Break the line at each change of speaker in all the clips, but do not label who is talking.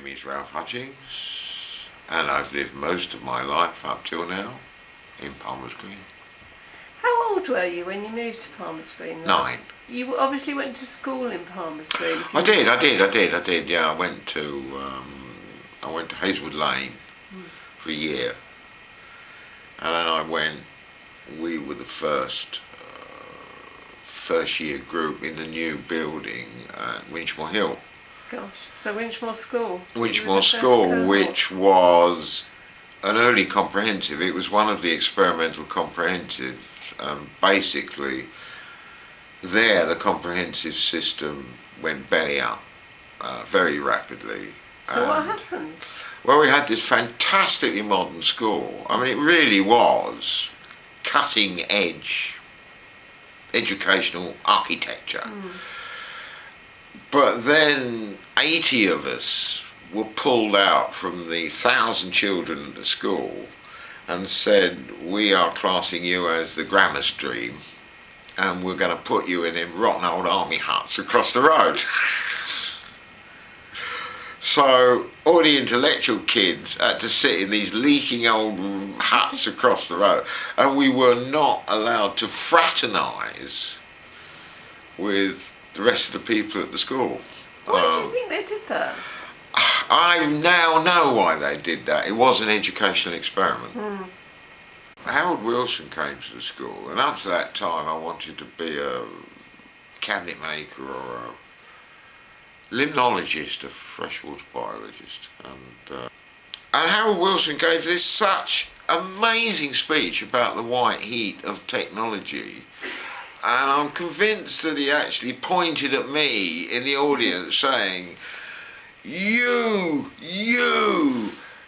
name is Ralph Hutchings, and I've lived most of my life up till now in Palmer's Green.
How old were you when you moved to Palmer's Green?
9.
You obviously went to school in Palmer's Green.
I did. Yeah, I went to Hazelwood Lane for a year, and then we were the first year group in the new building at Winchmore Hill.
Gosh, so Winchmore School.
Winchmore School, which was an early comprehensive. It was one of the experimental comprehensives. Basically, the comprehensive system went belly up very rapidly.
So what happened?
Well, we had this fantastically modern school. I mean, it really was cutting edge educational architecture. But then 80 of us were pulled out from the 1,000 children at the school and said, we are classing you as the grammar stream and we're going to put you in them rotten old army huts across the road. So all the intellectual kids had to sit in these leaking old huts across the road, and we were not allowed to fraternise with the rest of the people at the school.
Why do you think they did that?
I now know why they did that. It was an educational experiment. Harold Wilson came to the school, and up to that time I wanted to be a cabinet maker or a limnologist, a freshwater biologist. And Harold Wilson gave this such amazing speech about the white heat of technology. And I'm convinced that he actually pointed at me in the audience saying, you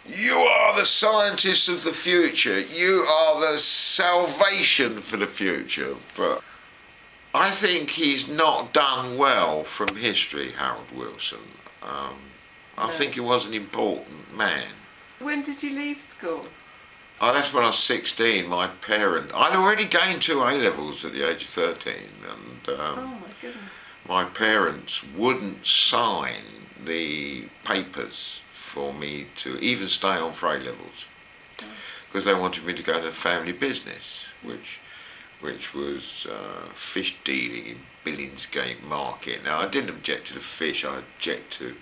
are the scientists of the future. You are the salvation for the future. But I think he's not done well from history, Harold Wilson. I think he was an important man.
When did you leave school?
I left when I was 16. I'd already gained 2 A-levels at the age of 13, and
Oh my goodness.
my parents wouldn't sign the papers for me to even stay on for A-levels because they wanted me to go to the family business, which was fish dealing in Billingsgate Market. Now, I didn't object to the fish, I object to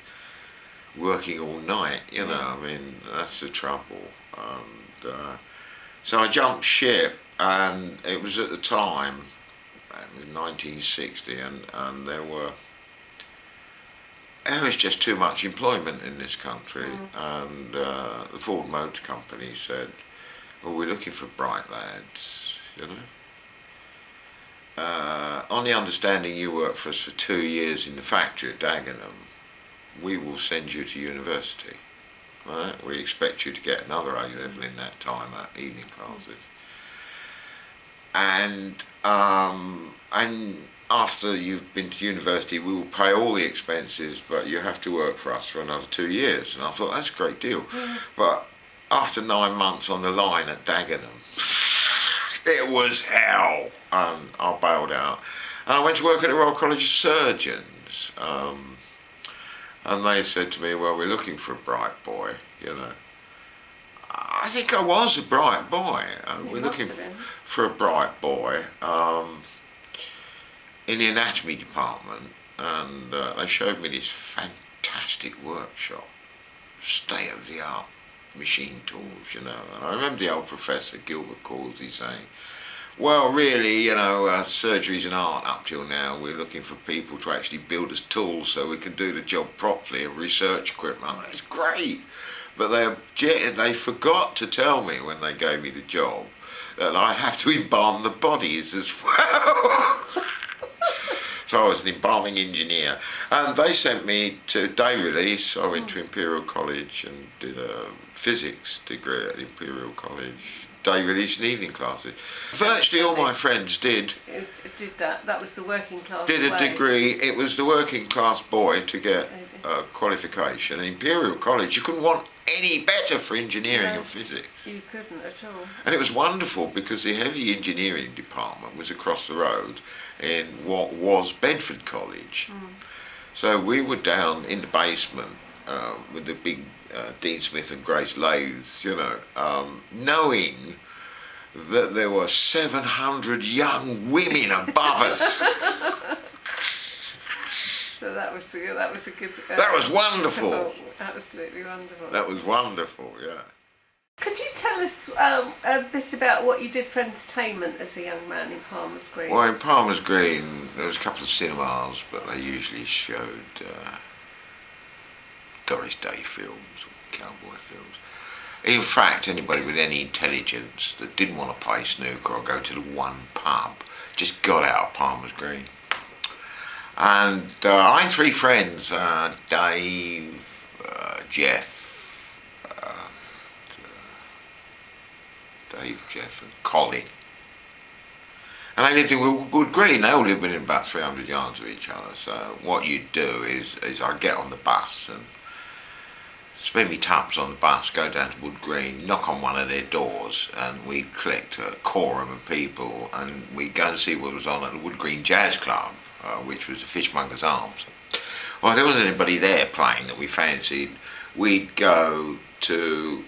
working all night, you know, I mean, that's the trouble. So I jumped ship, and it was at the time, it was 1960, and there was just too much employment in this country, and the Ford Motor Company said, well, we're looking for bright lads, you know. On the understanding you work for us for 2 years in the factory at Dagenham, we will send you to university. Right? We expect you to get another A-level in that time at evening classes. And after you've been to university, we will pay all the expenses, but you have to work for us for another 2 years. And I thought, that's a great deal. But after 9 months on the line at Dagenham, it was hell. And I bailed out. And I went to work at the Royal College of Surgeons. And they said to me, well, we're looking for a bright boy, you know. I think I was a bright boy. We're looking for a bright boy in the anatomy department, and they showed me this fantastic workshop, state-of-the-art machine tools, you know. And I remember the old professor, Gilbert Causey, saying, well, really, you know, surgery's an art up till now. We're looking for people to actually build us tools so we can do the job properly, and research equipment. It's great. But they forgot to tell me when they gave me the job that I'd have to embalm the bodies as well. So I was an embalming engineer. And they sent me to day release. I went to Imperial College and did a physics degree at Imperial College. Day release and evening classes. Virtually all my friends did
that. That was the working class.
Did a degree. It was the working class boy to get a qualification. Imperial College, you couldn't want any better for engineering and physics.
You couldn't at all.
And it was wonderful because the heavy engineering department was across the road in what was Bedford College. So we were down in the basement with the big Dean Smith and Grace Lathes, you know, knowing that there were 700 young women above us.
So that was a good.
That was wonderful.
Oh, absolutely wonderful.
That was wonderful, yeah.
Could you tell us a bit about what you did for entertainment as a young man in Palmer's Green?
Well, in Palmer's Green, there was a couple of cinemas, but they usually showed Doris Day films or cowboy films. In fact, anybody with any intelligence that didn't want to play snooker or go to the one pub just got out of Palmer's Green. And I had three friends, Dave, Jeff, and Colin. And they lived in Wood Green. They all lived within about 300 yards of each other. So what you'd do is I'd get on the bus and spend me tuppence on the bus, go down to Wood Green, knock on one of their doors, and we'd collect a quorum of people, and we'd go and see what was on at the Wood Green Jazz Club, which was the Fishmonger's Arms. Well, if there wasn't anybody there playing that we fancied, we'd go to,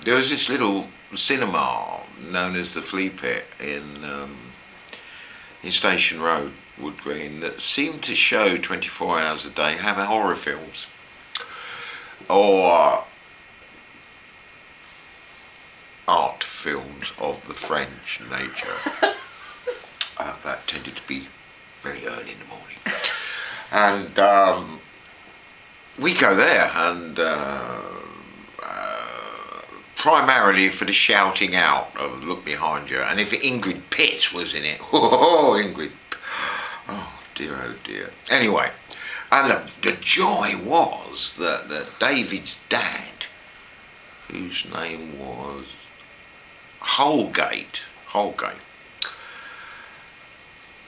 there was this little cinema known as the Flea Pit in Station Road, Wood Green, that seemed to show 24 hours a day, have horror films or art films of the French nature. That tended to be very early in the morning. And we go there, and primarily for the shouting out of Look Behind You. And if Ingrid Pitt was in it, oh, Ingrid, oh dear. Anyway, and the joy was that David's dad, whose name was Holgate,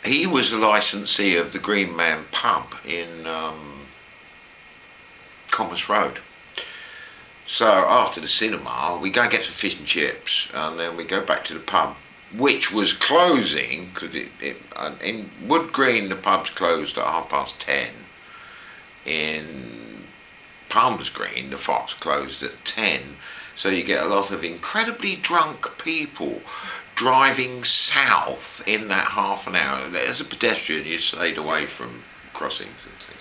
he was the licensee of the Green Man pub in Commerce Road. So after the cinema, we go and get some fish and chips, and then we go back to the pub, which was closing, because in Wood Green the pub's closed at 10:30. In Palmer's Green the Fox closed at 10, so you get a lot of incredibly drunk people driving south in that half an hour. As a pedestrian, you stayed away from crossings and things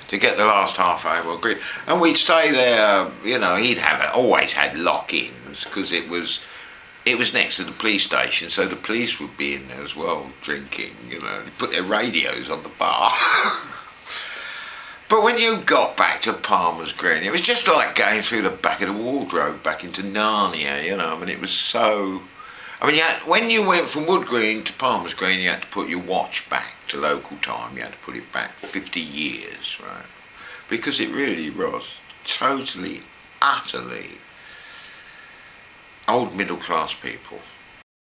to get the last half hour Green. And we'd stay there, you know, always had lock-ins, because it was next to the police station, so the police would be in there as well, drinking, you know, they put their radios on the bar. But when you got back to Palmer's Green, it was just like going through the back of the wardrobe back into Narnia, you know. I mean, it was so... I mean, when you went from Wood Green to Palmer's Green, you had to put your watch back to local time. You had to put it back 50 years, right? Because it really was totally, utterly old middle class people.